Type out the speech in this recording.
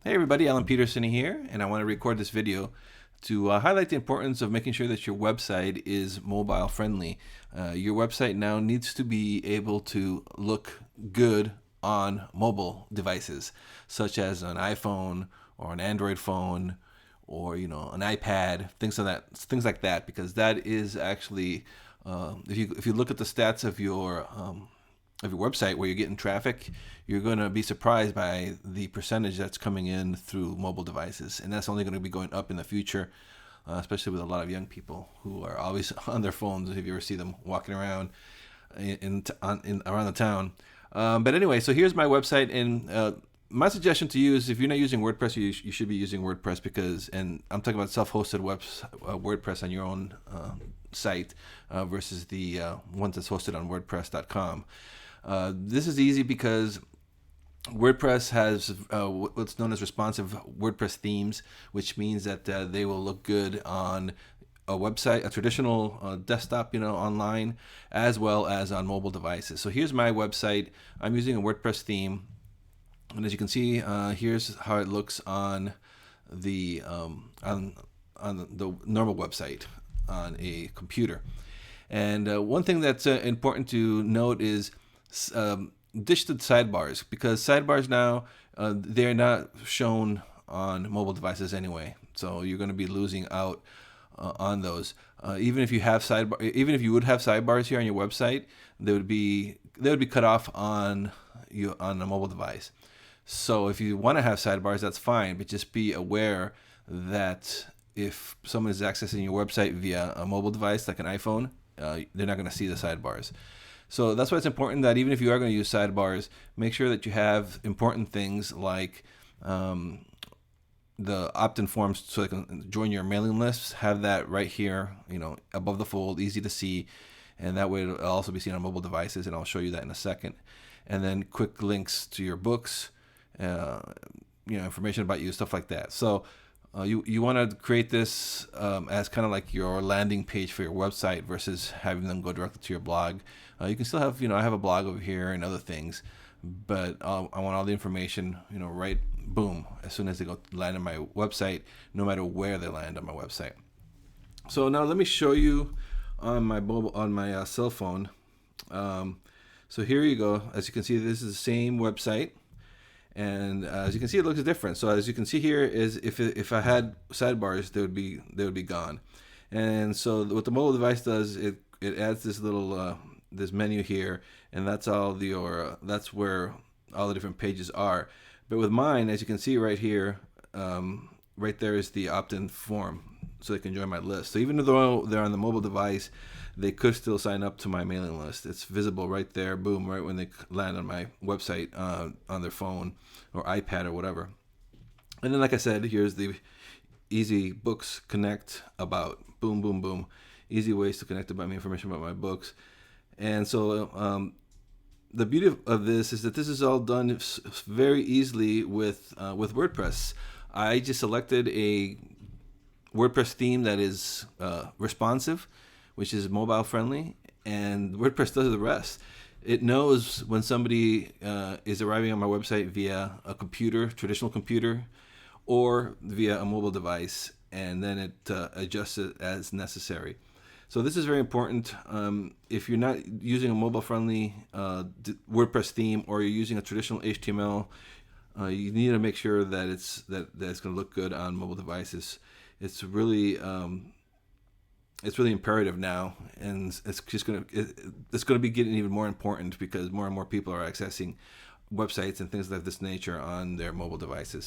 Hey everybody, Alan Peterson here, and I want to record this video to highlight the importance of making sure that your website is mobile friendly. Your website now needs to be able to look good on mobile devices, such as an iPhone or an Android phone, or an iPad, things like that, because that is actually if you look at the stats of your website where you're getting traffic, you're going to be surprised by the percentage that's coming in through mobile devices, and that's only going to be going up in the future, especially with a lot of young people who are always on their phones. If you ever see them walking around around the town. But anyway, so here's my website, and my suggestion to you is if you're not using WordPress, you should be using WordPress, and I'm talking about self-hosted WordPress on your own site versus the one that's hosted on WordPress.com. This is easy because WordPress has what's known as responsive WordPress themes, which means that they will look good on a website, a traditional desktop, online, as well as on mobile devices. So here's my website. I'm using a WordPress theme, and as you can see, here's how it looks on the normal website on a computer. And one thing that's important to note is ditch the sidebars, because sidebars now they're not shown on mobile devices anyway. So you're going to be losing out on those. Even if you would have sidebars here on your website, they would be cut off on a mobile device. So if you want to have sidebars, that's fine, but just be aware that if someone is accessing your website via a mobile device like an iPhone, they're not going to see the sidebars. So that's why it's important that even if you are going to use sidebars, make sure that you have important things like the opt-in forms so they can join your mailing lists. Have that right here, above the fold, easy to see, and that way it'll also be seen on mobile devices, and I'll show you that in a second. And then quick links to your books, information about you, stuff like that. So you want to create this as kind of like your landing page for your website versus having them go directly to your blog. You can still have, I have a blog over here and other things, but I want all the information, right, boom, as soon as they land on my website, no matter where they land on my website. So now let me show you on my cell phone. So here you go. As you can see, this is the same website. And as you can see, it looks different. So as you can see here is if I had sidebars, they would be gone. And so what the mobile device does, it adds this little this menu here, and that's where all the different pages are. But with mine, as you can see right here, right there is the opt-in form, so they can join my list. So even though they're on the mobile device, they could still sign up to my mailing list. It's visible right there, boom, right when they land on my website on their phone or iPad or whatever. And then, like I said, here's the easy books connect about, boom, boom, boom. Easy ways to connect about me, information about my books. And so the beauty of this is that this is all done very easily with WordPress. I just selected a WordPress theme that is responsive, which is mobile friendly, and WordPress does the rest. It knows when somebody is arriving on my website via a computer, traditional computer, or via a mobile device, and then it adjusts it as necessary. So this is very important. If you're not using a mobile-friendly WordPress theme, or you're using a traditional HTML, you need to make sure that it's going to look good on mobile devices. It's really imperative now, and it's going to be getting even more important because more and more people are accessing websites and things of this nature on their mobile devices.